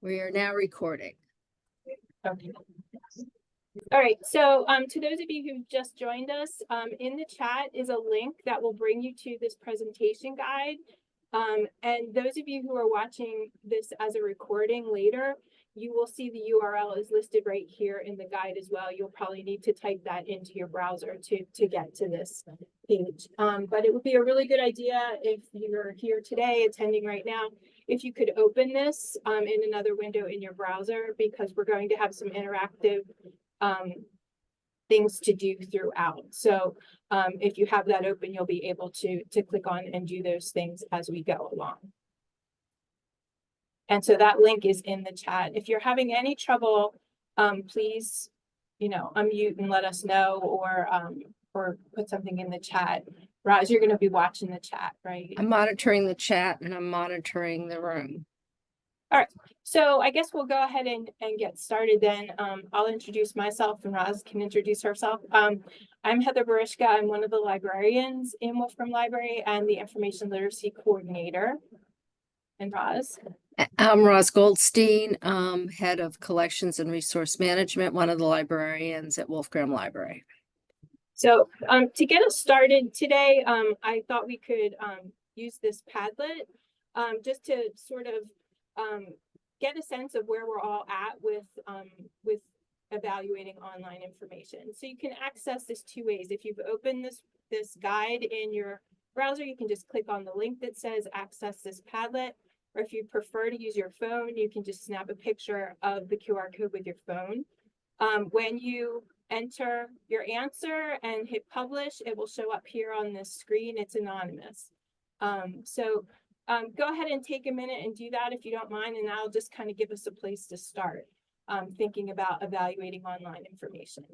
We are now recording. Okay. All right, so to those of you who just joined us, in the chat is a link that will bring you to this presentation guide. And those of you who are watching this as a recording later, you will see the URL is listed right here in the guide as well. You'll probably need to type that into your browser to get to this page. But it would be a really good idea if you're here today, attending right now, if you could open this in another window in your browser, because we're going to have some interactive things to do throughout. So if you have that open, you'll be able to click on and do those things as we go along. And so that link is in the chat. If you're having any trouble, please, unmute and let us know, or put something in the chat. Roz, you're going to be watching the chat, right? I'm monitoring the chat and I'm monitoring the room. All right, so I guess we'll go ahead and get started then. I'll introduce myself and Roz can introduce herself. I'm Heather Barishka. I'm one of the librarians in Wolfram Library and the Information Literacy Coordinator. And Roz? I'm Roz Goldstein, Head of Collections and Resource Management, one of the librarians at Wolfram Library. So to get us started today, I thought we could use this Padlet just to sort of get a sense of where we're all at with evaluating online information. So you can access this two ways. If you've opened this guide in your browser, you can just click on the link that says access this Padlet. Or if you prefer to use your phone, you can just snap a picture of the QR code with your phone. When you enter your answer and hit publish, it will show up here on this screen. It's anonymous. Go ahead and take a minute and do that if you don't mind, and that'll just kind of give us a place to start thinking about evaluating online information.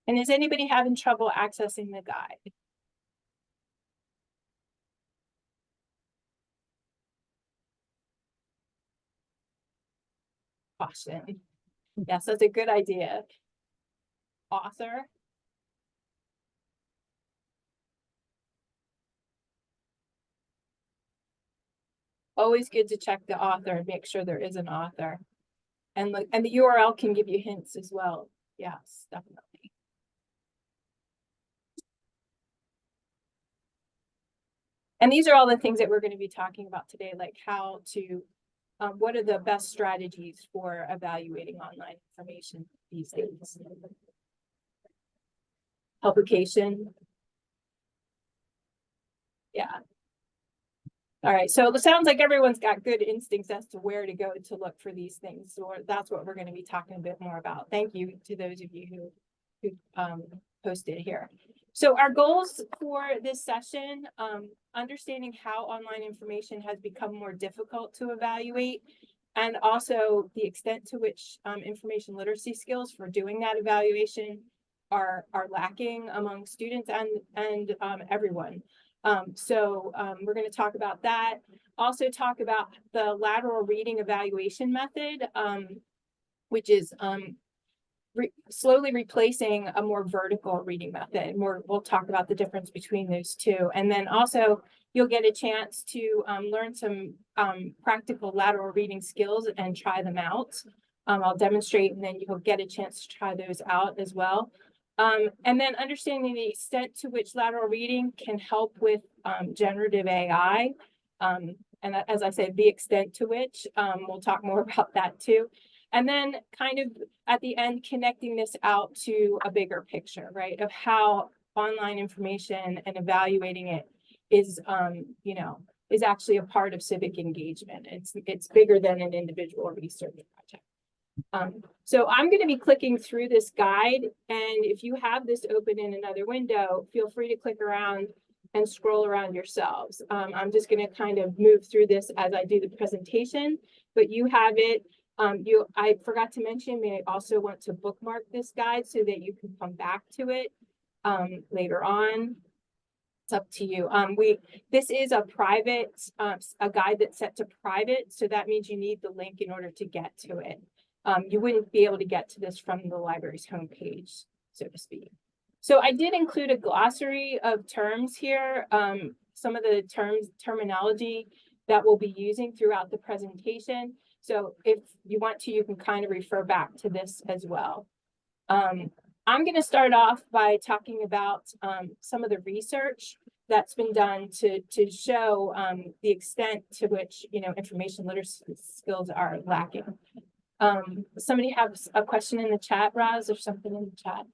And is anybody having trouble accessing the guide? Caution. Yes, that's a good idea. Author. Always good to check the author and make sure there is an author. And the URL can give you hints as well. Yes, definitely. And these are all the things that we're going to be talking about today, like how to, what are the best strategies for evaluating online information these days? Publication. Yeah. All right, so it sounds like everyone's got good instincts as to where to go to look for these things. So that's what we're going to be talking a bit more about. Thank you to those of you who posted here. So our goals for this session, understanding how online information has become more difficult to evaluate, and also the extent to which information literacy skills for doing that evaluation are lacking among students and everyone. We're going to talk about that. Also talk about the lateral reading evaluation method, which is slowly replacing a more vertical reading method. We'll talk about the difference between those two. And then also you'll get a chance to learn some practical lateral reading skills and try them out. I'll demonstrate, and then you'll get a chance to try those out as well. And then understanding the extent to which lateral reading can help with generative AI. And as I said, the extent to which, we'll talk more about that too. And then kind of at the end, connecting this out to a bigger picture, right, of how online information and evaluating it is, is actually a part of civic engagement. It's bigger than an individual research project. So I'm going to be clicking through this guide, and if you have this open in another window, feel free to click around and scroll around yourselves. I'm just going to kind of move through this as I do the presentation, but you have it. I forgot to mention, may I also want to bookmark this guide so that you can come back to it later on. It's up to you. This is a private, a guide that's set to private, so that means you need the link in order to get to it. You wouldn't be able to get to this from the library's homepage, so to speak. So I did include a glossary of terms here, some of the terminology that we'll be using throughout the presentation. So if you want to, you can kind of refer back to this as well. I'm going to start off by talking about some of the research that's been done to show the extent to which, information literacy skills are lacking. Somebody have a question in the chat, Roz, or something in the chat?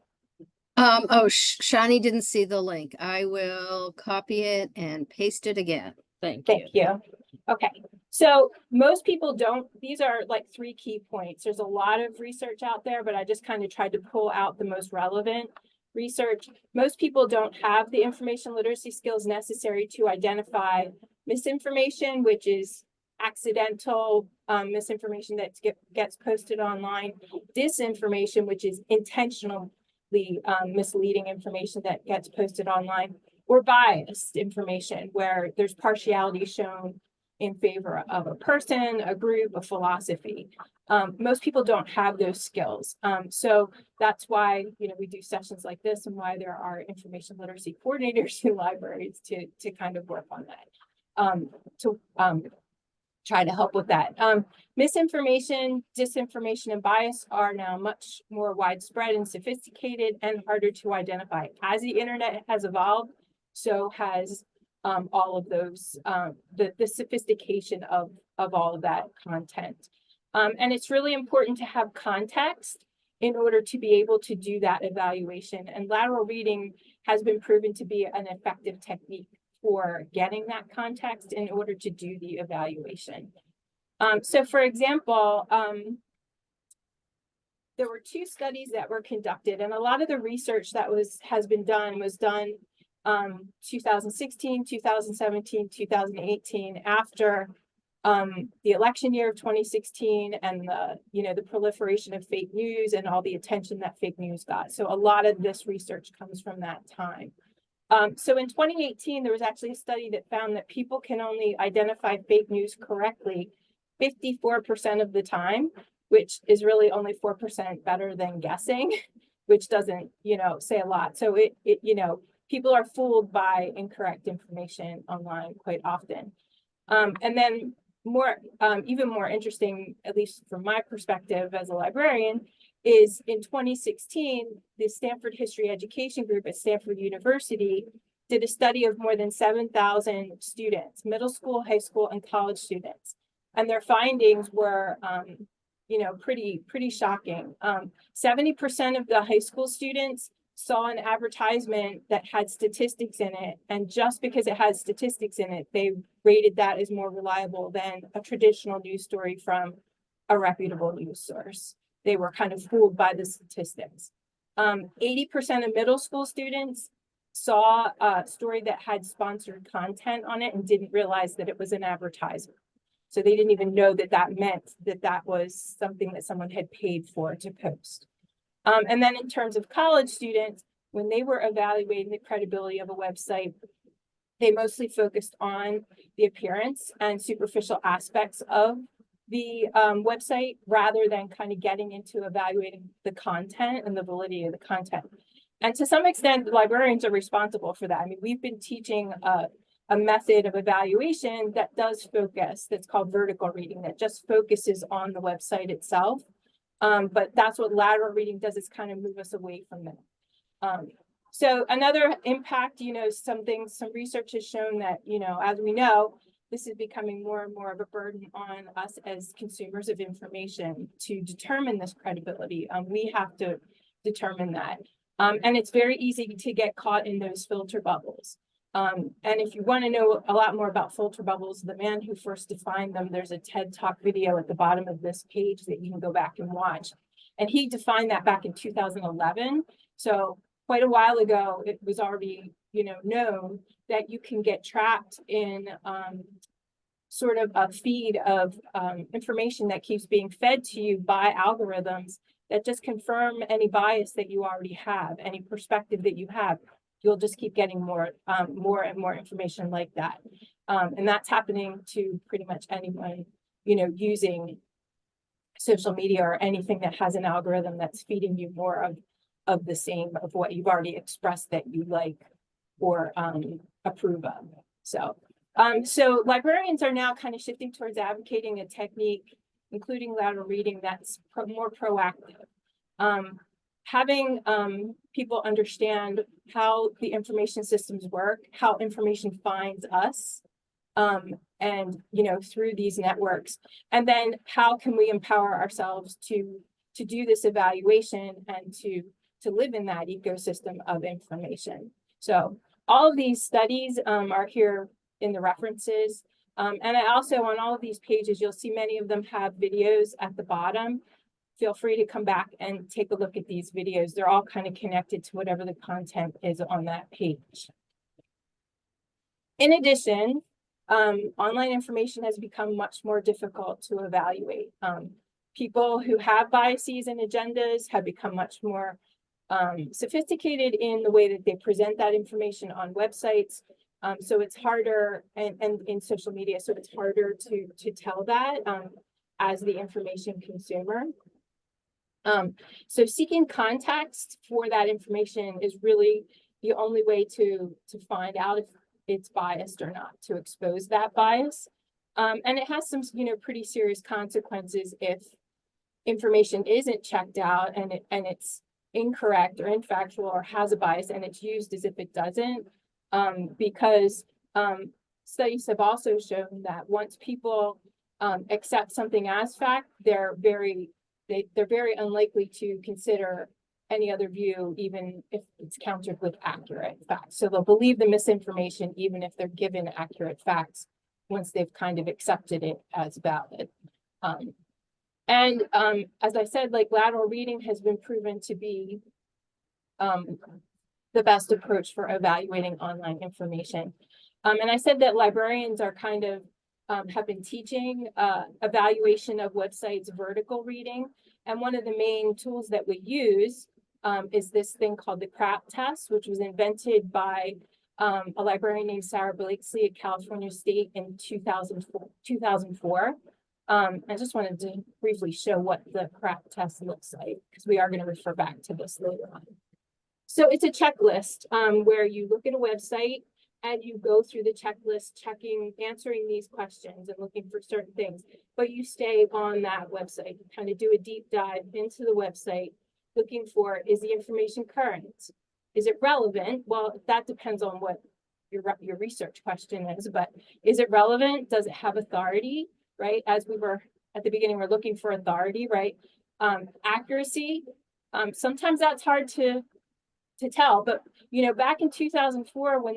Shani didn't see the link. I will copy it and paste it again. Thank you. Thank you. Okay, so most people don't, these are like 3 key points. There's a lot of research out there, but I just kind of tried to pull out the most relevant research. Most people don't have the information literacy skills necessary to identify misinformation, which is accidental misinformation that gets posted online, disinformation, which is intentionally misleading information that gets posted online, or biased information where there's partiality shown in favor of a person, a group, a philosophy. Most people don't have those skills. So that's why, we do sessions like this and why there are information literacy coordinators in libraries to kind of work on that, try to help with that. Misinformation, disinformation, and bias are now much more widespread and sophisticated and harder to identify. As the internet has evolved, so has all of those, the sophistication of all of that content. And it's really important to have context in order to be able to do that evaluation. And lateral reading has been proven to be an effective technique for getting that context in order to do the evaluation. So for example, there were 2 studies that were conducted, and a lot of the research that has been done was done 2016, 2017, 2018, after the election year of 2016 and the proliferation of fake news and all the attention that fake news got. So a lot of this research comes from that time. So in 2018, there was actually a study that found that people can only identify fake news correctly 54% of the time, which is really only 4% better than guessing, which doesn't, say a lot. So people are fooled by incorrect information online quite often. And then even more interesting, at least from my perspective as a librarian, is in 2016, the Stanford History Education Group at Stanford University did a study of more than 7,000 students, middle school, high school, and college students. And their findings were, pretty shocking. 70% of the high school students saw an advertisement that had statistics in it, and just because it has statistics in it, they rated that as more reliable than a traditional news story from a reputable news source. They were kind of fooled by the statistics. 80% of middle school students saw a story that had sponsored content on it and didn't realize that it was an advertisement. So they didn't even know that meant that was something that someone had paid for to post. And then in terms of college students, when they were evaluating the credibility of a website, they mostly focused on the appearance and superficial aspects of the website rather than kind of getting into evaluating the content and the validity of the content. And to some extent, the librarians are responsible for that. I mean, we've been teaching a method of evaluation that does focus, that's called vertical reading, that just focuses on the website itself. But that's what lateral reading does, is kind of move us away from that. So another impact, some research has shown that, as we know, this is becoming more and more of a burden on us as consumers of information to determine this credibility. We have to determine that. And it's very easy to get caught in those filter bubbles. And if you want to know a lot more about filter bubbles, the man who first defined them, there's a TED Talk video at the bottom of this page that you can go back and watch. And he defined that back in 2011. So quite a while ago, it was already, known that you can get trapped in sort of a feed of information that keeps being fed to you by algorithms that just confirm any bias that you already have, any perspective that you have. you'll just keep getting more and more information like that. And that's happening to pretty much anyone, using social media or anything that has an algorithm that's feeding you more of the same of what you've already expressed that you like or approve of. So librarians are now kind of shifting towards advocating a technique, including lateral reading, that's more proactive. Having people understand how the information systems work, how information finds us, and through these networks, and then how can we empower ourselves to do this evaluation and to live in that ecosystem of information. So all of these studies are here in the references, and I also, on all of these pages, you'll see many of them have videos at the bottom. Feel free to come back and take a look at these videos. They're all kind of connected to whatever the content is on that page. In addition, online information has become much more difficult to evaluate. People who have biases and agendas have become much more sophisticated in the way that they present that information on websites. So it's harder, and in social media, so it's harder to tell that as the information consumer. So seeking context for that information is really the only way to find out if it's biased or not, to expose that bias. And it has some, pretty serious consequences if information isn't checked out and it's incorrect or infactual or has a bias and it's used as if it doesn't, because studies have also shown that once people accept something as fact, they're very unlikely to consider any other view, even if it's countered with accurate facts. So they'll believe the misinformation, even if they're given accurate facts, once they've kind of accepted it as valid. As I said, like, lateral reading has been proven to be the best approach for evaluating online information. And I said that librarians are kind of have been teaching evaluation of websites vertical reading. And one of the main tools that we use is this thing called the CRAP test, which was invented by a librarian named Sarah Blakesley at California State in 2004. I just wanted to briefly show what the CRAP test looks like, because we are going to refer back to this later on. So it's a checklist where you look at a website and you go through the checklist, answering these questions and looking for certain things, but you stay on that website. You kind of do a deep dive into the website, looking for, is the information current? Is it relevant? Well, that depends on what your research question is, but is it relevant? Does it have authority, right? As we were at the beginning, we're looking for authority, right? Accuracy, sometimes that's hard to tell, but back in 2004, when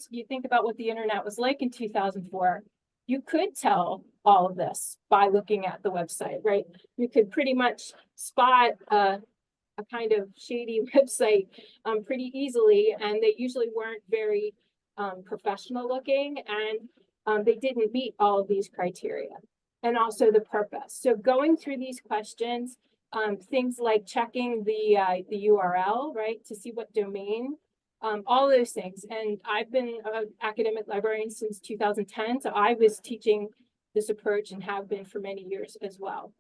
you think about what the internet was like in 2004, you could tell all of this by looking at the website, right? You could pretty much spot a kind of shady website pretty easily, and they usually weren't very professional looking, and they didn't meet all of these criteria, and also the purpose. So going through these questions, things like checking the URL, right, to see what domain, all those things. And I've been an academic librarian since 2010, so I was teaching this approach and have been for many years as well.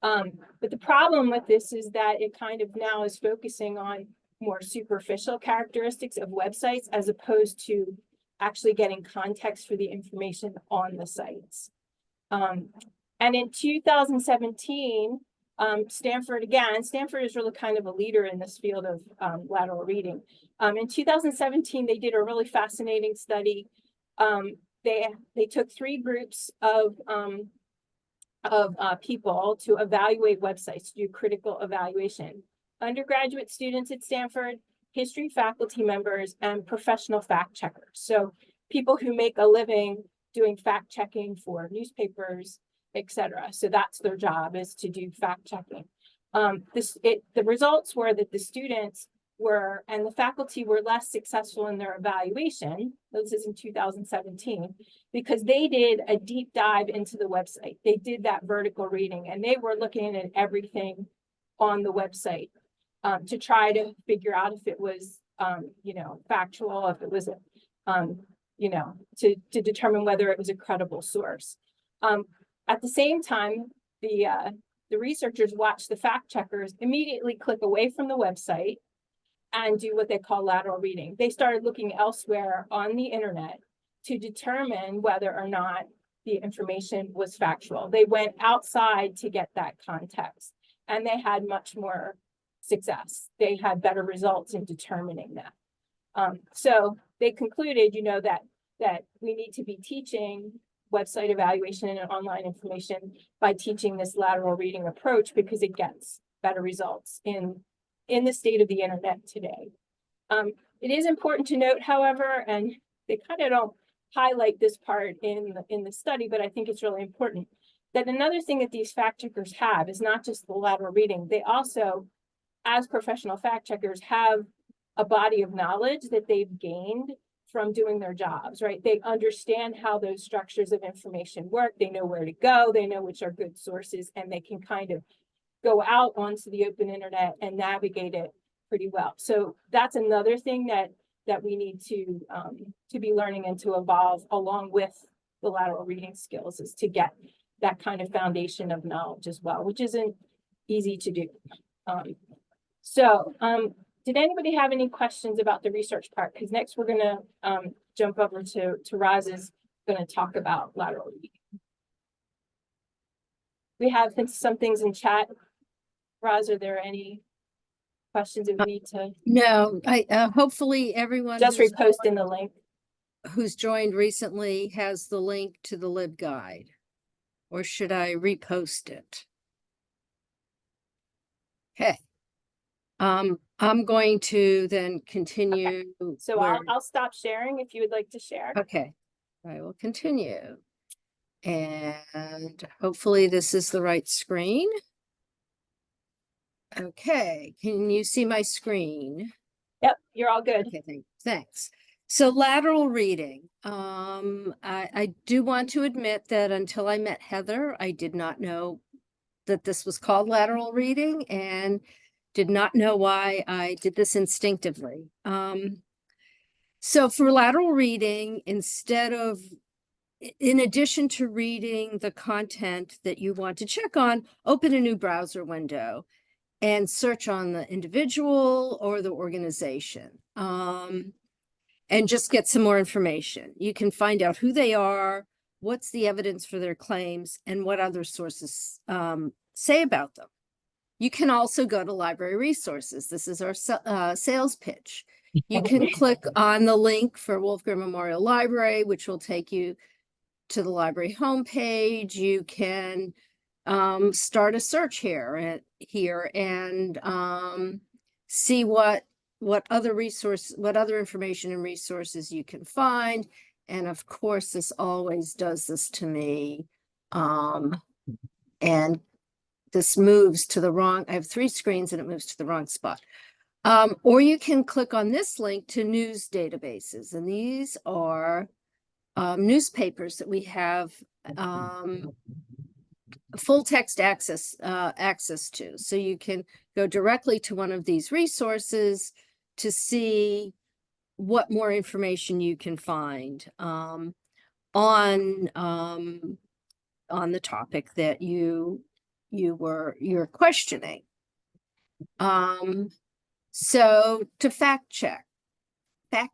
But the problem with this is that it kind of now is focusing on more superficial characteristics of websites as opposed to actually getting context for the information on the sites. And in 2017, Stanford is really kind of a leader in this field of lateral reading. In 2017, they did a really fascinating study. They took 3 groups of people to evaluate websites, to do critical evaluation. Undergraduate students at Stanford, history faculty members, and professional fact checkers. So people who make a living doing fact checking for newspapers, etc. So that's their job, is to do fact checking. The results were that the students and the faculty were less successful in their evaluation. This is in 2017, because they did a deep dive into the website. They did that vertical reading, and they were looking at everything on the website to try to figure out if it was you know, factual, if it was, you know, to determine whether it was a credible source. At the same time, the researchers watched the fact checkers immediately click away from the website and do what they call lateral reading. They started looking elsewhere on the internet to determine whether or not the information was factual. They went outside to get that context, and they had much more success. They had better results in determining that. So they concluded, you know, that we need to be teaching website evaluation and online information by teaching this lateral reading approach, because it gets better results in the state of the internet today. It is important to note, however, and they kind of don't highlight this part in the study, but I think it's really important, that another thing that these fact checkers have is not just the lateral reading. They also, as professional fact checkers, have a body of knowledge that they've gained from doing their jobs, right? They understand how those structures of information work. They know where to go. They know which are good sources, and they can kind of go out onto the open internet and navigate it pretty well. So that's another thing that we need to be learning and to evolve along with the lateral reading skills, is to get that kind of foundation of knowledge as well, which isn't easy to do. Did anybody have any questions about the research part? Because next we're going to jump over to Roz is going to talk about lateral reading. We have some things in chat. Roz, are there any questions that we need to? No, hopefully everyone Just repost in the link. Who's joined recently has the link to the LibGuide, or should I repost it? Okay. I'm going to then continue. Okay. So I'll stop sharing if you would like to share. Okay, I will continue. And hopefully this is the right screen. Okay, can you see my screen? Yep, you're all good. Okay, thanks. So lateral reading. I do want to admit that until I met Heather, I did not know that this was called lateral reading, and did not know why I did this instinctively. So for lateral reading, in addition to reading the content that you want to check on, open a new browser window and search on the individual or the organization, and just get some more information. You can find out who they are, what's the evidence for their claims, and what other sources say about them. You can also go to library resources. This is our sales pitch. You can click on the link for Wolfgram Memorial Library, which will take you to the library homepage. You can start a search here and see what other information and resources you can find. And of course, this always does this to me. And this moves to the wrong, I have 3 screens and it moves to the wrong spot. Or you can click on this link to news databases. And these are newspapers that we have full text access to. So you can go directly to one of these resources to see what more information you can find on the topic that you're questioning. So to fact check.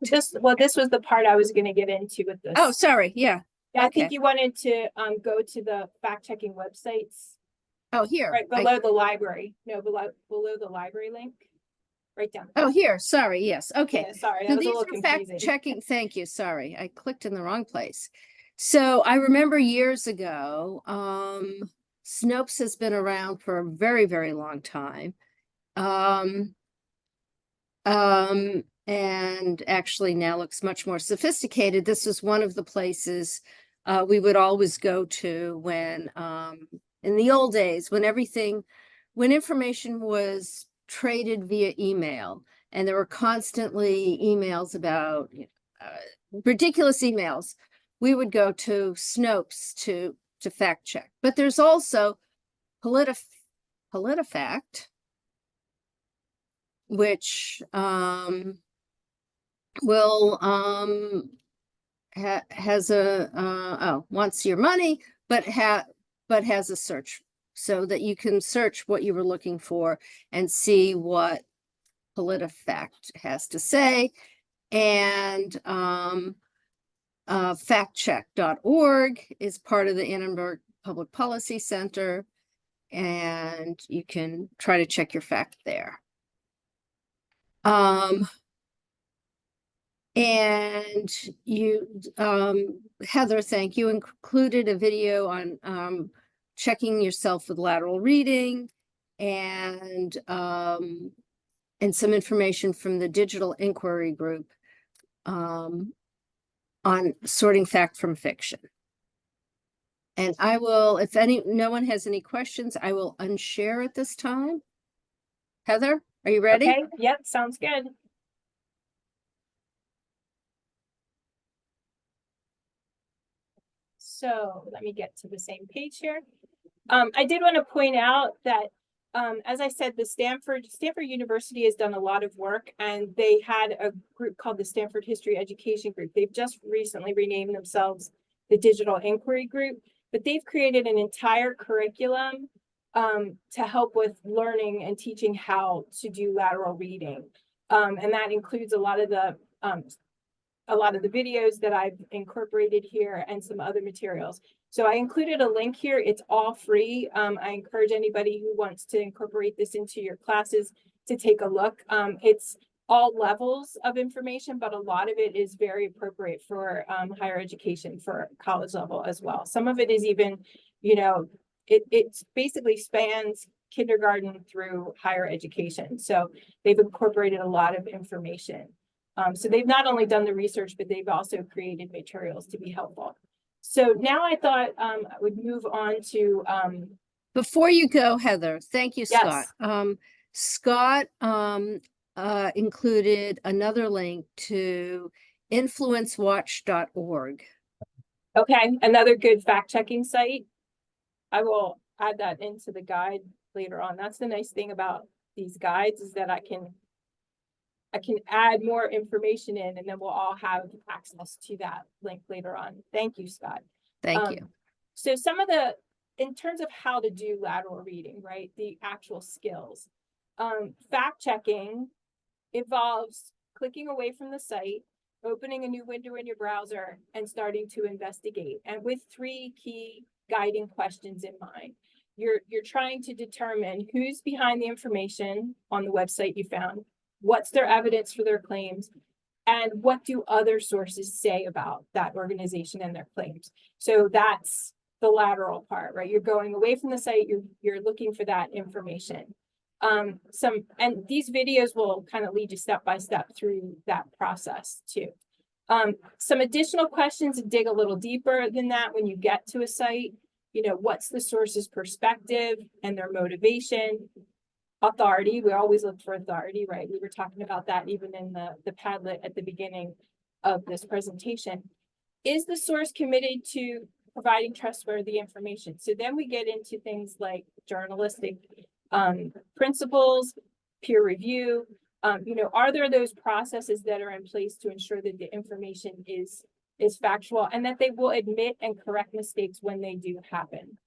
This was the part I was going to get into with this. Oh, sorry. Yeah. Yeah, I Okay. think you wanted to go to the fact checking websites. Oh, here. Right below the library. No, below the library link. Right down. Oh, here. Sorry. Yes. Okay. Yeah, sorry, So that was a these little are confusing. fact checking. Thank you. Sorry, I clicked in the wrong place. So I remember years ago, Snopes has been around for a very, very long time. And actually now looks much more sophisticated. This was one of the places we would always go to when, in the old days, when information was traded via email, and there were constantly emails about ridiculous emails, we would go to Snopes to fact check. But there's also PolitiFact, which will, has a, wants your money, but has a search so that you can search what you were looking for and see what PolitiFact has to say. And, factcheck.org is part of the Annenberg Public Policy Center, and you can try to check your fact there. And you, Heather, thank you, included a video on checking yourself with lateral reading and some information from the digital inquiry group on sorting fact from fiction. And I will, if no one has any questions, I will unshare at this time. Heather, are you ready? Okay, yep, sounds good. So let me get to the same page here. I did want to point out that, as I said, the Stanford University has done a lot of work, and they had a group called the Stanford History Education Group. They've just recently renamed themselves the Digital Inquiry Group, but they've created an entire curriculum to help with learning and teaching how to do lateral reading. And that includes a lot of the videos that I've incorporated here and some other materials. So I included a link here. It's all free. I encourage anybody who wants to incorporate this into your classes to take a look. It's all levels of information, but a lot of it is very appropriate for higher education, for college level as well. Some of it is even, you know, it basically spans kindergarten through higher education. So they've incorporated a lot of information. So they've not only done the research, but they've also created materials to be helpful. So now I thought I would move on to before you go, Heather, thank you, Scott. Yes. Scott included another link to influencewatch.org. Okay, another good fact-checking site. I will add that into the guide later on. That's the nice thing about these guides, is that I can add more information in, and then we'll all have access to that link later on. Thank you, Scott. Thank you. So in terms of how to do lateral reading, right? The actual skills. Fact checking involves clicking away from the site, opening a new window in your browser, and starting to investigate. And with 3 key guiding questions in mind. You're trying to determine who's behind the information on the website you found, what's their evidence for their claims, and what do other sources say about that organization and their claims. So that's the lateral part, right? You're going away from the site, you're looking for that information. And these videos will kind of lead you step by step through that process too. Some additional questions to dig a little deeper than that when you get to a site. You know, what's the source's perspective and their motivation? Authority, we always look for authority, right? We were talking about that even in the Padlet at the beginning of this presentation. Is the source committed to providing trustworthy information? So then we get into things like journalistic principles, peer review. You know, are there those processes that are in place to ensure that the information is factual, and that they will admit and correct mistakes when they do happen?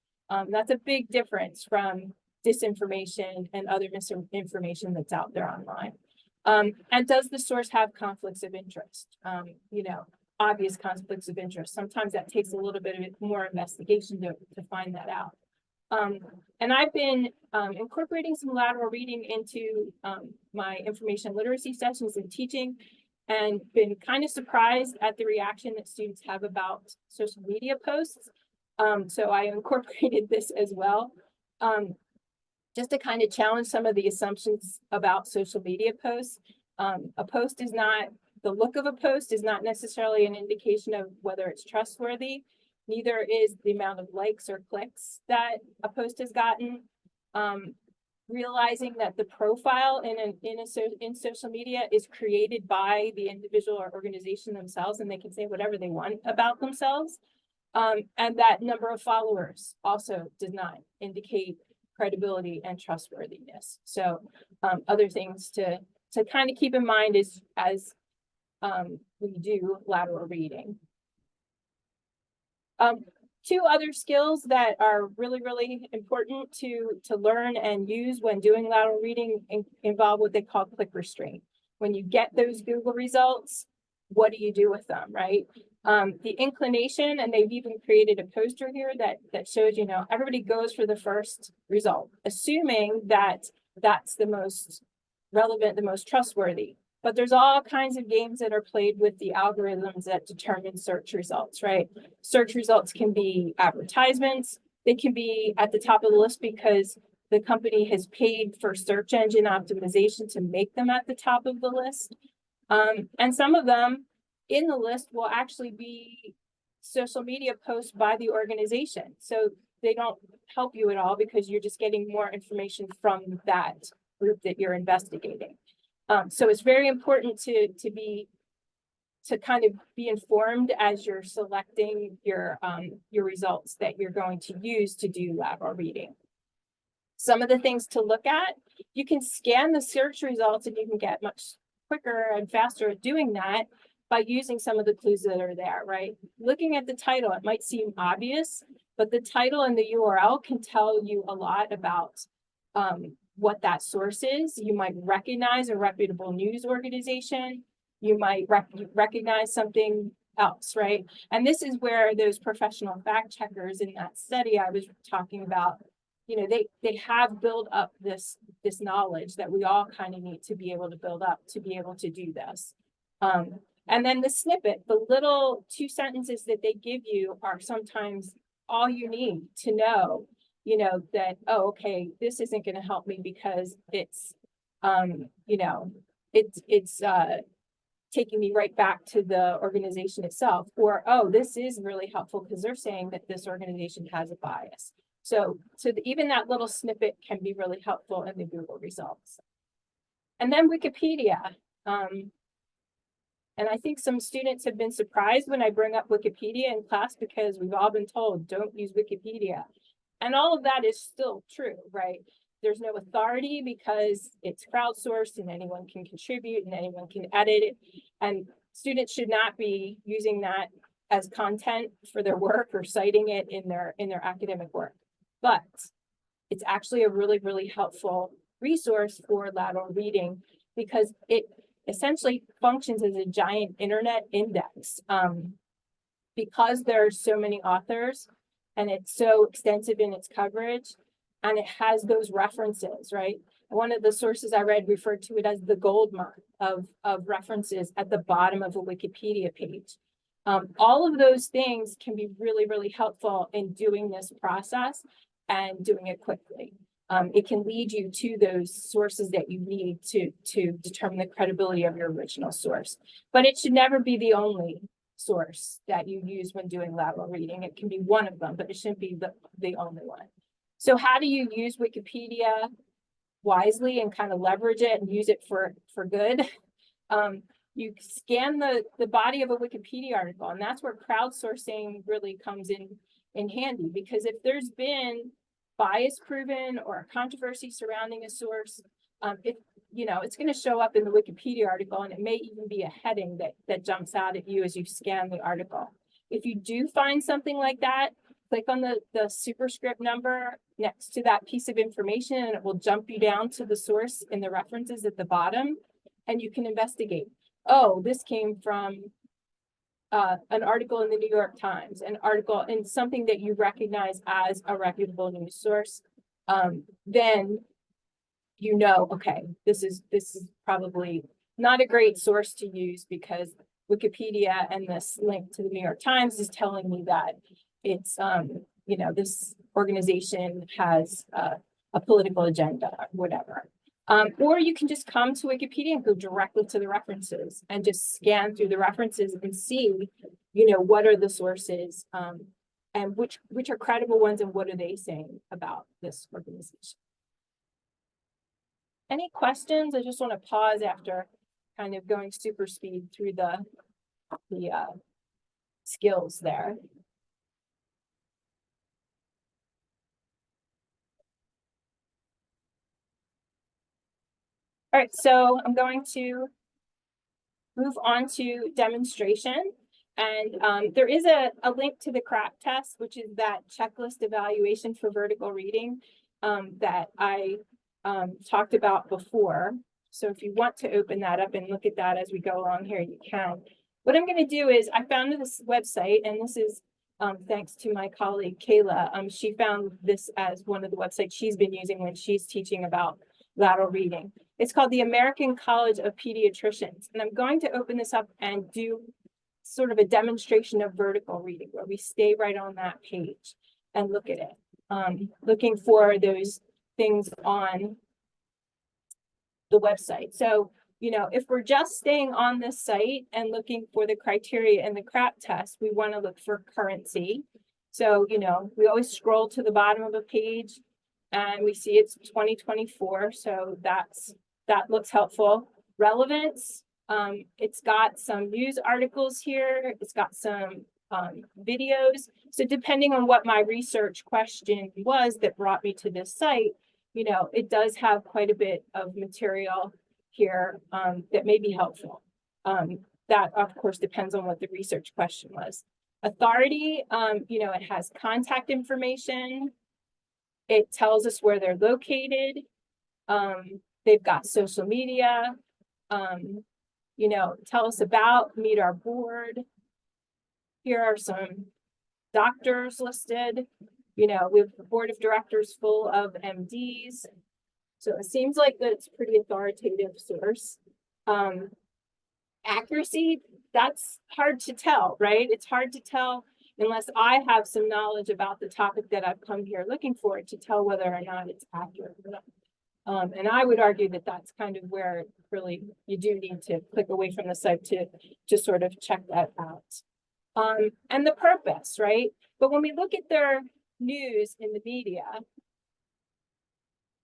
That's a big difference from disinformation and other misinformation that's out there online. And does the source have conflicts of interest? You know, obvious conflicts of interest. Sometimes that takes a little bit of more investigation to find that out. And I've been incorporating some lateral reading into my information literacy sessions and teaching, and been kind of surprised at the reaction that students have about social media posts. So I incorporated this as well, just to kind of challenge some of the assumptions about social media posts. The look of a post is not necessarily an indication of whether it's trustworthy. Neither is the amount of likes or clicks that a post has gotten. Realizing that the profile in social media is created by the individual or organization themselves, and they can say whatever they want about themselves. And that number of followers also does not indicate credibility and trustworthiness. So other things to kind of keep in mind is, as we do lateral reading. Two other skills that are really, really important to learn and use when doing lateral reading involve what they call click restraint. When you get those Google results, what do you do with them, right? The inclination, and they've even created a poster here that shows, you know, everybody goes for the first result, assuming that that's the most relevant, the most trustworthy. But there's all kinds of games that are played with the algorithms that determine search results, right? Search results can be advertisements. They can be at the top of the list because the company has paid for search engine optimization to make them at the top of the list. And some of them in the list will actually be social media posts by the organization. So they don't help you at all because you're just getting more information from that group that you're investigating. So it's very important to kind of be informed as you're selecting your results that you're going to use to do lateral reading. Some of the things to look at, you can scan the search results and you can get much quicker and faster at doing that by using some of the clues that are there, right? Looking at the title, it might seem obvious, but the title and the URL can tell you a lot about what that source is. You might recognize a reputable news organization. You might recognize something else, right? And this is where those professional fact checkers in that study I was talking about, you know, they have built up this knowledge that we all kind of need to be able to build up to be able to do this. And then the snippet, the little 2 sentences that they give you are sometimes all you need to know, you know, that, oh, okay, this isn't going to help me because it's, you know, it's taking me right back to the organization itself, or, oh, this is really helpful because they're saying that this organization has a bias. So even that little snippet can be really helpful in the Google results. And then Wikipedia. And I think some students have been surprised when I bring up Wikipedia in class because we've all been told, don't use Wikipedia. And all of that is still true, right? There's no authority because it's crowdsourced and anyone can contribute and anyone can edit it. And students should not be using that as content for their work or citing it in their academic work. But it's actually a really, really helpful resource for lateral reading because it essentially functions as a giant internet index. Because there are so many authors and it's so extensive in its coverage and it has those references, right? One of the sources I read referred to it as the gold mine of references at the bottom of a Wikipedia page. All of those things can be really, really helpful in doing this process and doing it quickly. It can lead you to those sources that you need to determine the credibility of your original source. But it should never be the only source that you use when doing lateral reading. It can be one of them, but it shouldn't be the only one. So how do you use Wikipedia wisely and kind of leverage it and use it for good? You scan the body of a Wikipedia article, and that's where crowdsourcing really comes in handy, because if there's been bias proven or a controversy surrounding a source, it's going to show up in the Wikipedia article, and it may even be a heading that jumps out at you as you scan the article. If you do find something like that, click on the superscript number next to that piece of information, and it will jump you down to the source in the references at the bottom, and you can investigate. Oh, this came from an article in the New York Times, an article in something that you recognize as a reputable news source. Then you know, okay, this is probably not a great source to use because Wikipedia and this link to the New York Times is telling me that it's, this organization has a political agenda or whatever. Or you can just come to Wikipedia and go directly to the references and just scan through the references and see, what are the sources and which are credible ones and what are they saying about this organization. Any questions? I just want to pause after kind of going super speed through the skills there. All right, so I'm going to move on to demonstration. And there is a link to the CRAP test, which is that checklist evaluation for vertical reading that I talked about before. So if you want to open that up and look at that as we go along here, you can. What I'm going to do is I found this website, and this is thanks to my colleague Kayla. She found this as one of the websites she's been using when she's teaching about lateral reading. It's called the American College of Pediatricians. And I'm going to open this up and do sort of a demonstration of vertical reading where we stay right on that page and look at it, looking for those things on the website. So, you know, if we're just staying on this site and looking for the criteria in the CRAP test, we want to look for currency. So, you know, we always scroll to the bottom of a page and we see it's 2024. So that looks helpful. Relevance, it's got some news articles here. It's got some videos. So depending on what my research question was that brought me to this site, you know, it does have quite a bit of material here that may be helpful. That of course depends on what the research question was. Authority, you know, it has contact information. It tells us where they're located. They've got social media. You know, tell us about, meet our board. Here are some doctors listed. You know, we have a board of directors full of MDs. So it seems like that's pretty authoritative source. Accuracy, that's hard to tell, right? It's hard to tell unless I have some knowledge about the topic that I've come here looking for to tell whether or not it's accurate. And I would argue that that's kind of where really you do need to click away from the site to sort of check that out. And the purpose, right? But when we look at their news in the media,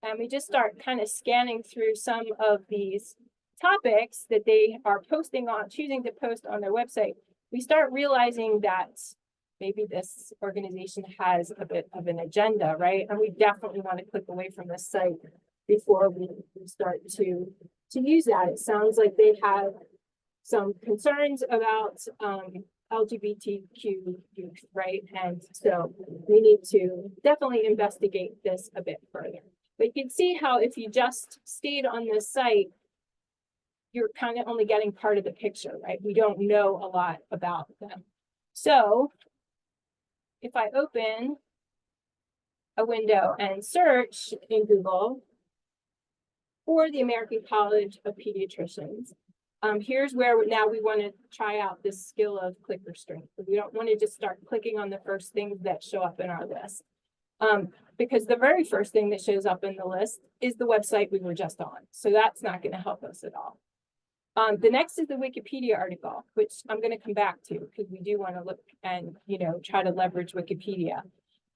and we just start kind of scanning through some of these topics that they are posting on, choosing to post on their website, we start realizing that maybe this organization has a bit of an agenda, right? And we definitely want to click away from this site before we start to use that. It sounds like they have some concerns about LGBTQ youth, right? And so we need to definitely investigate this a bit further. But you can see how if you just stayed on this site, you're kind of only getting part of the picture, right? We don't know a lot about them. So if I open a window and search in Google for the American College of Pediatricians, here's where now we want to try out this skill of clicker strength. We don't want to just start clicking on the first things that show up in our list. Because the very first thing that shows up in the list is the website we were just on. So that's not going to help us at all. The next is the Wikipedia article, which I'm going to come back to because we do want to look and, you know, try to leverage Wikipedia.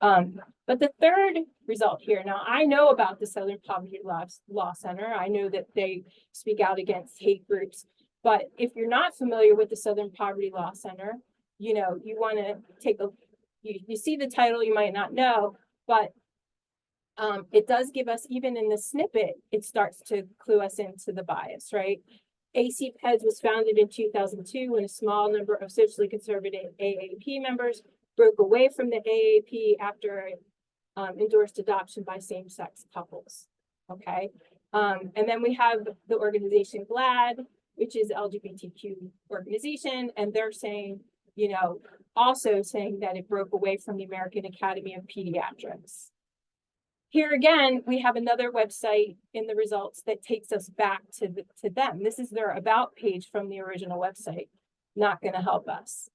But the third result here, now I know about the Southern Poverty Law Center. I know that they speak out against hate groups. But if you're not familiar with the Southern Poverty Law Center, you know, you want to take a, you see the title, you might not know, but it does give us, even in the snippet, it starts to clue us into the bias, right? ACPEDS was founded in 2002 when a small number of socially conservative AAP members broke away from the AAP after endorsed adoption by same-sex couples, okay? And then we have the organization GLAAD, which is LGBTQ organization, and they're saying, you know, also saying that it broke away from the American Academy of Pediatrics. Here again, we have another website in the results that takes us back to them. This is their about page from the original website. Not going to help us.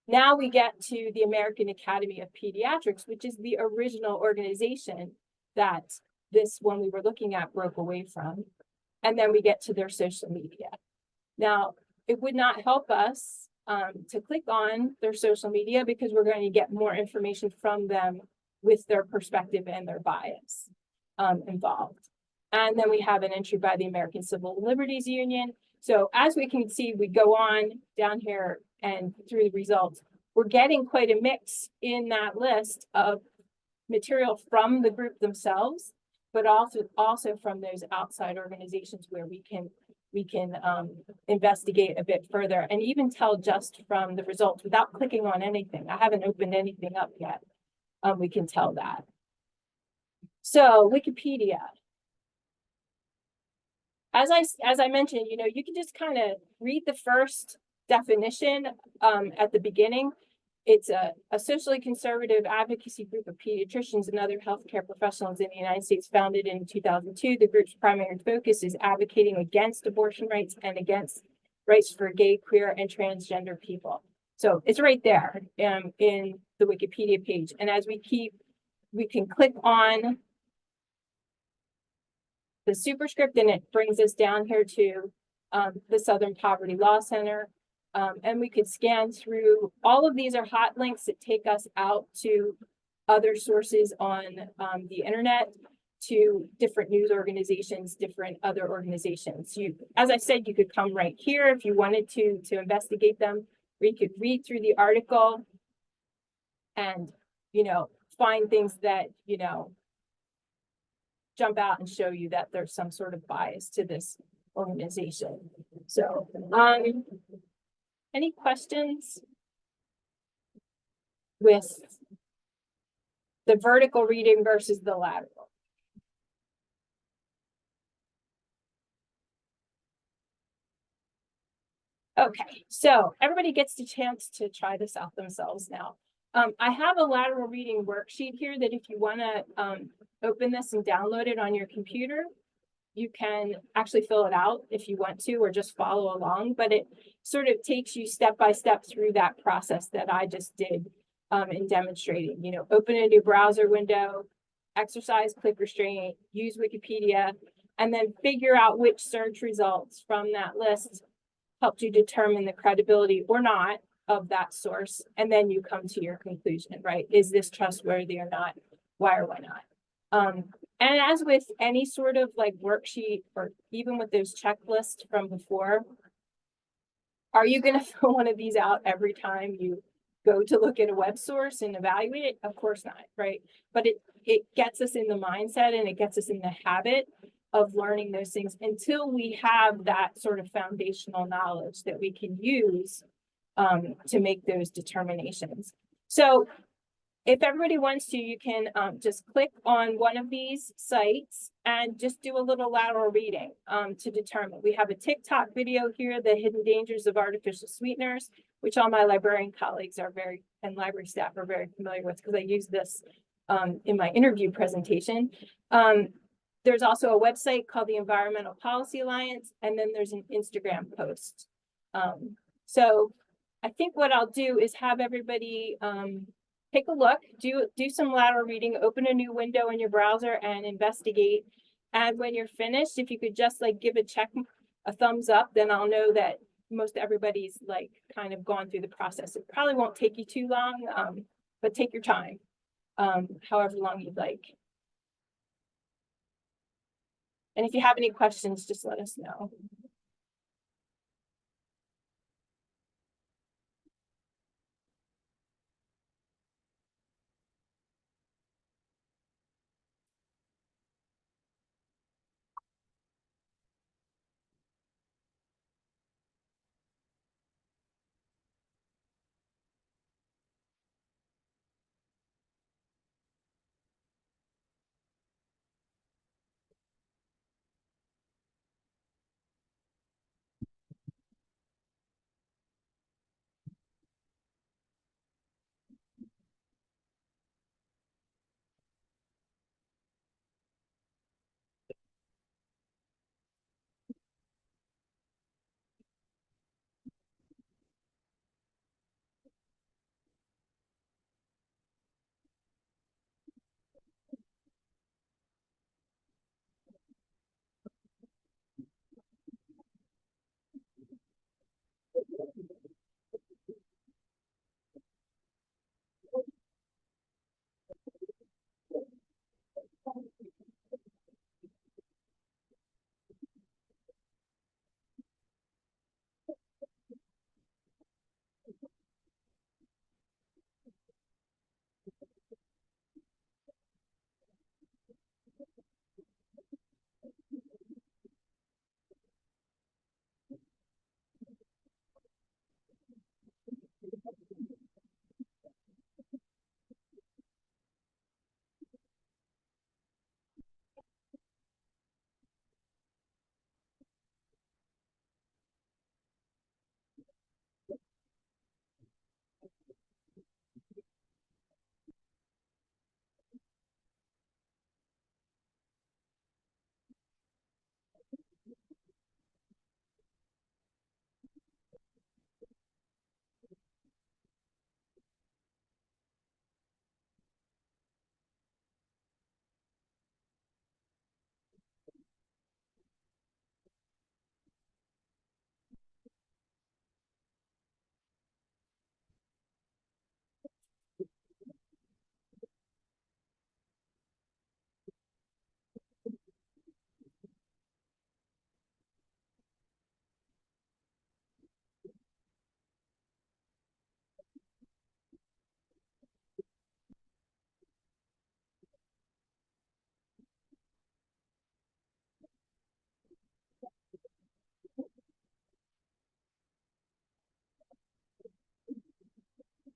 Now we get to the American Academy of Pediatrics, which is the original organization that this one we were looking at broke away from. And then we get to their social media. Now, it would not help us to click on their social media because we're going to get more information from them with their perspective and their bias involved. And then we have an entry by the American Civil Liberties Union. So as we can see, we go on down here and through the results, we're getting quite a mix in that list of material from the group themselves, but also from those outside organizations where we can we can investigate a bit further and even tell just from the results without clicking on anything. I haven't opened anything up yet. We can tell that. So Wikipedia. As I mentioned, you know, you can just kind of read the first definition at the beginning. It's a socially conservative advocacy group of pediatricians and other healthcare professionals in the United States, founded in 2002. The group's primary focus is advocating against abortion rights and against rights for gay, queer, and transgender people. So it's right there in the Wikipedia page. And as we can click on the superscript and it brings us down here to the Southern Poverty Law Center. And we could scan through. All of these are hot links that take us out to other sources on the internet, to different news organizations, different other organizations. As I said, you could come right here if you wanted to investigate them, or you could read through the article and, you know, find things that, you know, jump out and show you that there's some sort of bias to this organization. So, any questions with the vertical reading versus the lateral? Okay, so everybody gets the chance to try this out themselves now. I have a lateral reading worksheet here that if you want to open this and download it on your computer, you can actually fill it out if you want to, or just follow along, but it sort of takes you step by step through that process that I just did in demonstrating. You know, open a new browser window, exercise click restraint, use Wikipedia, and then figure out which search results from that list helped you determine the credibility or not of that source. And then you come to your conclusion, right? Is this trustworthy or not? Why or why not? And as with any sort of like worksheet, or even with those checklists from before, are you going to fill one of these out every time you go to look at a web source and evaluate it? Of course not, right? But it gets us in the mindset and it gets us in the habit of learning those things until we have that sort of foundational knowledge that we can use to make those determinations. So if everybody wants to, you can just click on one of these sites and just do a little lateral reading to determine. We have a TikTok video here, The Hidden Dangers of Artificial Sweeteners, which all my librarian colleagues and library staff are very familiar with, because I use this in my interview presentation. There's also a website called the Environmental Policy Alliance, and then there's an Instagram post. So I think what I'll do is have everybody take a look, do some lateral reading, open a new window in your browser and investigate. And when you're finished, if you could just like give a thumbs up, then I'll know that most everybody's like kind of gone through the process. It probably won't take you too long, but take your time, however long you'd like. And if you have any questions, just let us know.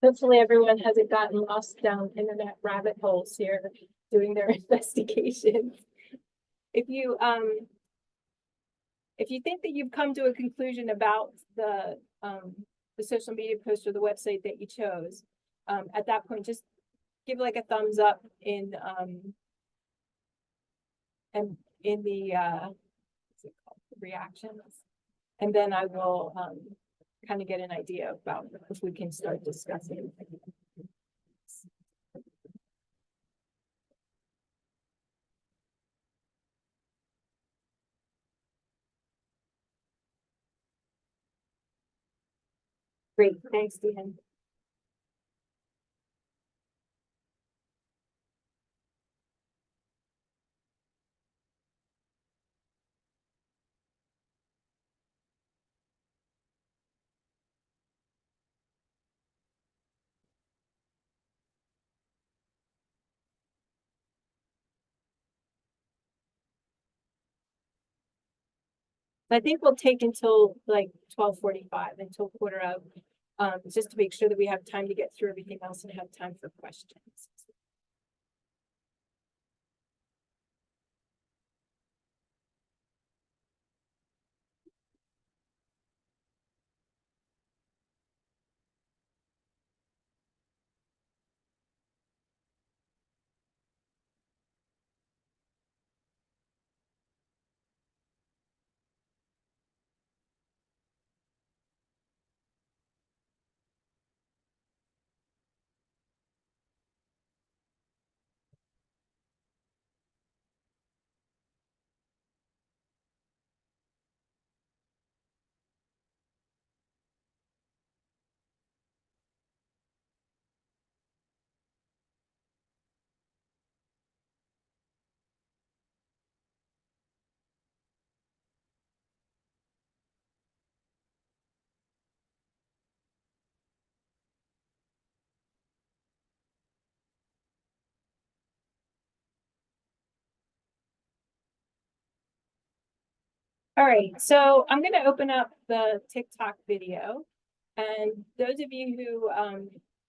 Hopefully everyone hasn't gotten lost down internet rabbit holes here doing their investigations. If you think that you've come to a conclusion about the social media post or the website that you chose, at that point, just give like a thumbs up in and in the what's it called? Reactions, and then I will kind of get an idea about if we can start discussing. Great, thanks, Dan. I think we'll take until like 12:45, until quarter of, just to make sure that we have time to get through everything else and have time for questions. All right, so I'm going to open up the TikTok video. And those of you who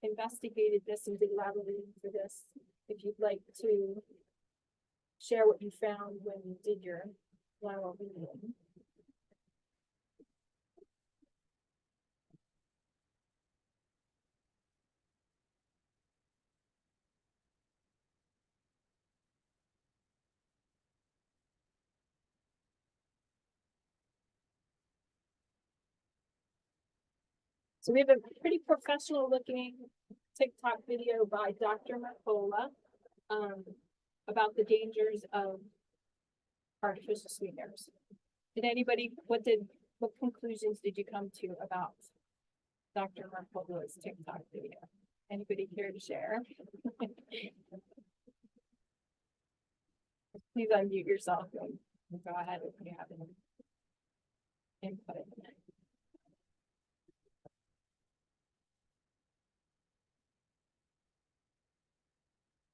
investigated this and did lateral reading for this, if you'd like to share what you found when you did your lateral reading. So we have a pretty professional looking TikTok video by Dr. Mercola about the dangers of artificial sweeteners. Did anybody, what conclusions did you come to about Dr. Mercola's TikTok video? Anybody care to share? Please unmute yourself and go ahead if you have any input.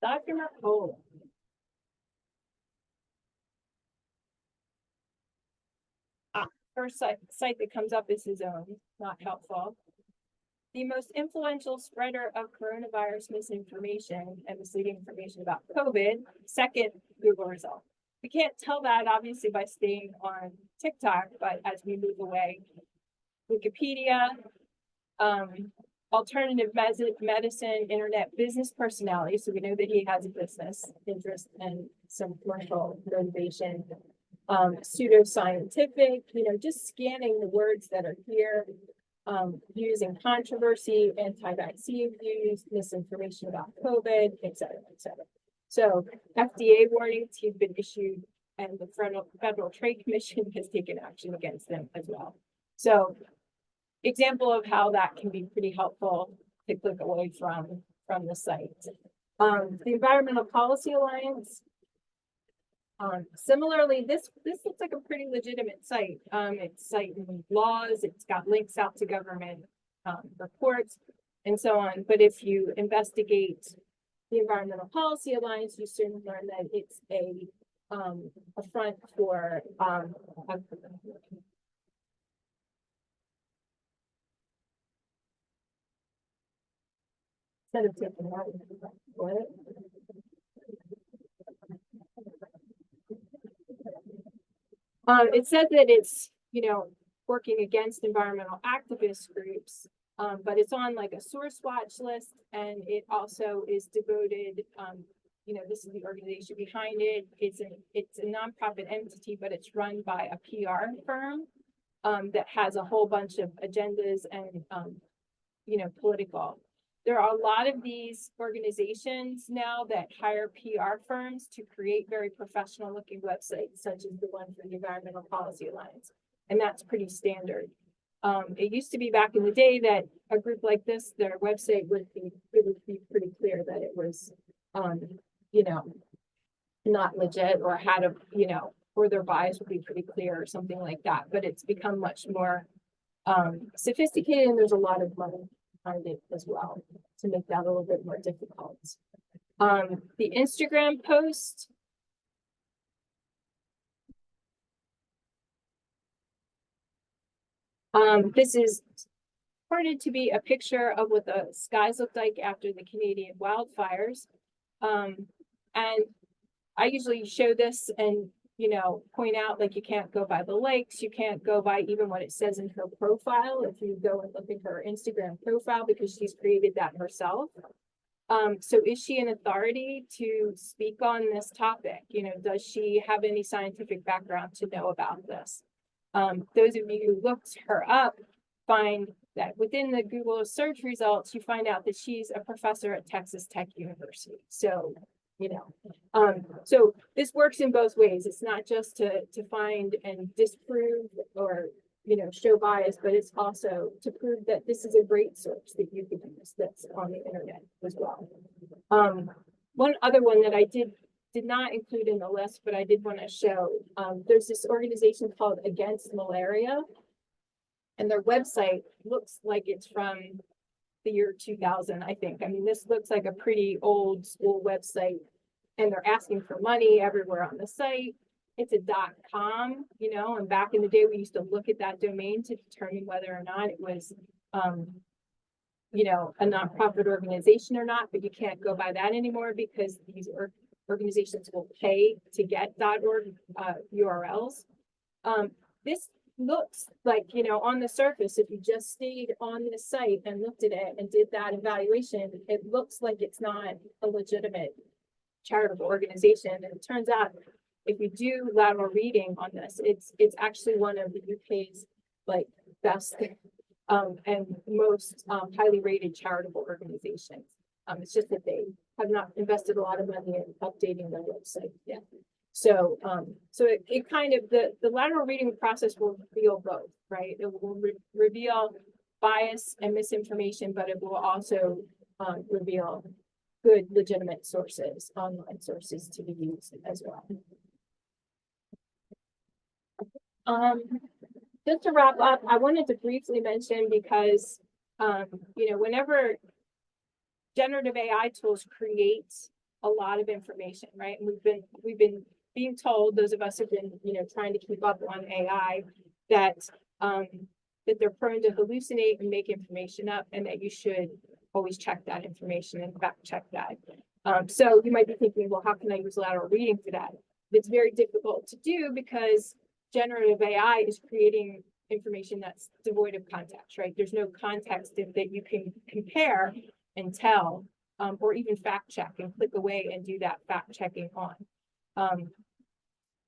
Dr. Mercola. First site that comes up is his own, not helpful. The most influential spreader of coronavirus misinformation and misleading information about COVID, second Google result. We can't tell that obviously by staying on TikTok, but as we move away, Wikipedia, alternative medicine, internet business personality. So we know that he has a business interest and some commercial motivation. Pseudoscientific, just scanning the words that are here, using controversy, anti-vaccine views, misinformation about COVID, et cetera, et cetera. So FDA warnings he's been issued, and the Federal Trade Commission has taken action against them as well. So example of how that can be pretty helpful to click away from the site. The Environmental Policy Alliance. Similarly, this looks like a pretty legitimate site. It's citing laws, it's got links out to government reports and so on. But if you investigate the Environmental Policy Alliance, you soon learn that it's a front for instead of taking that, what? It said that it's, working against environmental activist groups, but it's on like a source watch list, and it also is devoted, this is the organization behind it. It's a nonprofit entity, but it's run by a PR firm that has a whole bunch of agendas and, political. There are a lot of these organizations now that hire PR firms to create very professional looking websites, such as the one for the Environmental Policy Alliance. And that's pretty standard. It used to be back in the day that a group like this, their website would be pretty clear that it was, not legit, or had a, or their bias would be pretty clear or something like that. But it's become much more sophisticated, and there's a lot of money behind it as well to make that a little bit more difficult. The Instagram post. This is purported to be a picture of what the skies looked like after the Canadian wildfires. And I usually show this and, point out, like, you can't go by the likes, you can't go by even what it says in her profile if you go and look at her Instagram profile, because she's created that herself. So is she an authority to speak on this topic? Does she have any scientific background to know about this? Those of you who looked her up find that within the Google search results, you find out that she's a professor at Texas Tech University. So, so this works in both ways. It's not just to find and disprove or, show bias, but it's also to prove that this is a great source that you can use that's on the internet as well. One other one that I did not include in the list, but I did want to show, there's this organization called Against Malaria, and their website looks like it's from the year 2000, I think. I mean, this looks like a pretty old school website, and they're asking for money everywhere on the site. It's a .com, and back in the day, we used to look at that domain to determine whether or not it was, a nonprofit organization or not, but you can't go by that anymore because these organizations will pay to get .org URLs. This looks like, on the surface, if you just stayed on this site and looked at it and did that evaluation, it looks like it's not a legitimate charitable organization. And it turns out, if you do lateral reading on this, it's actually one of the UK's best and most highly rated charitable organizations. It's just that they have not invested a lot of money in updating their website yet. So, it kind of, the lateral reading process will reveal both, right? It will reveal bias and misinformation, but it will also reveal good, legitimate sources, online sources to be used as well. Just to wrap up, I wanted to briefly mention, because, whenever generative AI tools create a lot of information, right? And we've been being told, those of us who've been, trying to keep up on AI, that they're prone to hallucinate and make information up, and that you should always check that information and fact check that. So you might be thinking, well, how can I use lateral reading for that? It's very difficult to do because generative AI is creating information that's devoid of context, right? There's no context that you can compare and tell, or even fact check and click away and do that fact checking on.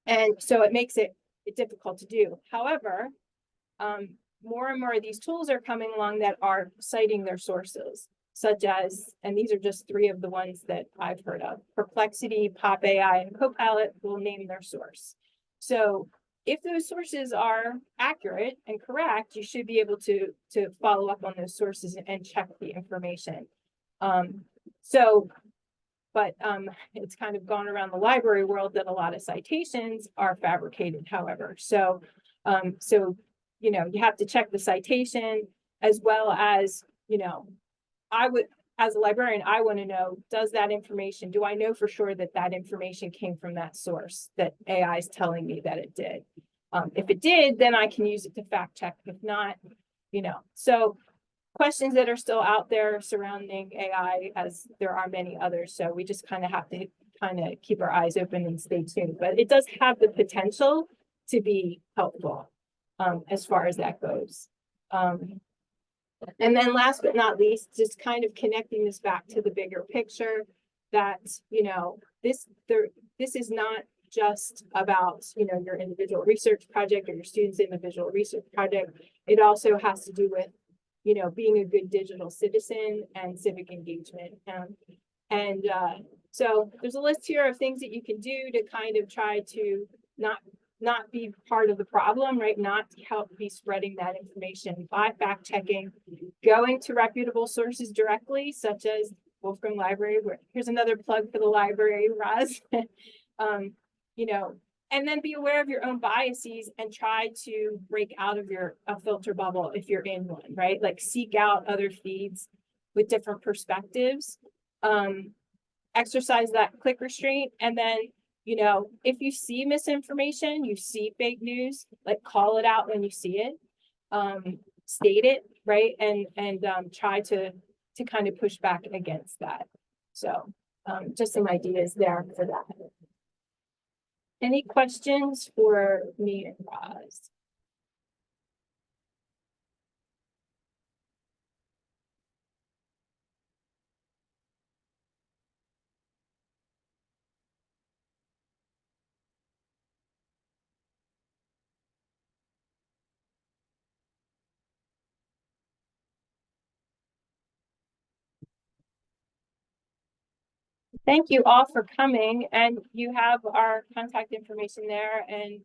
And so it makes it difficult to do. However, more and more of these tools are coming along that are citing their sources, such as, and these are just three of the ones that I've heard of, Perplexity, Pop AI, and Copilot will name their source. So if those sources are accurate and correct, you should be able to follow up on those sources and check the information. But it's kind of gone around the library world that a lot of citations are fabricated, however. So, you have to check the citation, as well as, as a librarian, I want to know, does that information, do I know for sure that that information came from that source that AI is telling me that it did? If it did, then I can use it to fact check. If not, so questions that are still out there surrounding AI, as there are many others. So we just kind of have to kind of keep our eyes open and stay tuned. But it does have the potential to be helpful as far as that goes. And then last but not least, just kind of connecting this back to the bigger picture that, you know, this is not just about, you know, your individual research project or your students' individual research project. It also has to do with, you know, being a good digital citizen and civic engagement. So there's a list here of things that you can do to kind of try to not be part of the problem, right? Not help be spreading that information by fact checking, going to reputable sources directly, such as Wolfgang Library. Here's another plug for the library, Roz. You know, and then be aware of your own biases and try to break out of a filter bubble if you're in one, right? Like seek out other feeds with different perspectives. Exercise that click restraint, and then, you know, if you see misinformation, you see fake news, like call it out when you see it, state it, right? And try to kind of push back against that. So just some ideas there for that. Any questions for me and Roz? Thank you all for coming, and you have our contact information there, and,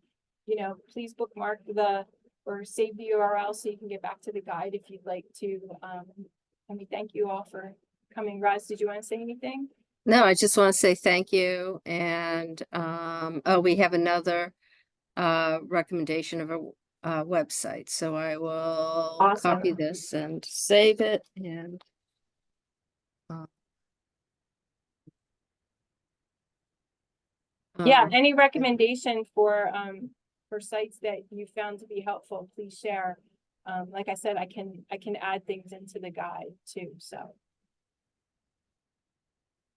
you know, please bookmark or save the URL so you can get back to the guide if you'd like to. And we thank you all for coming. Roz, did you want to say anything? No, I just want to say thank you. And oh, we have another recommendation of a website. So I will copy Awesome. this and save it. And Yeah, any recommendation for sites that you found to be helpful, please share. Like I said, I can add things into the guide too. So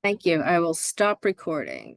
thank you. I will stop recording.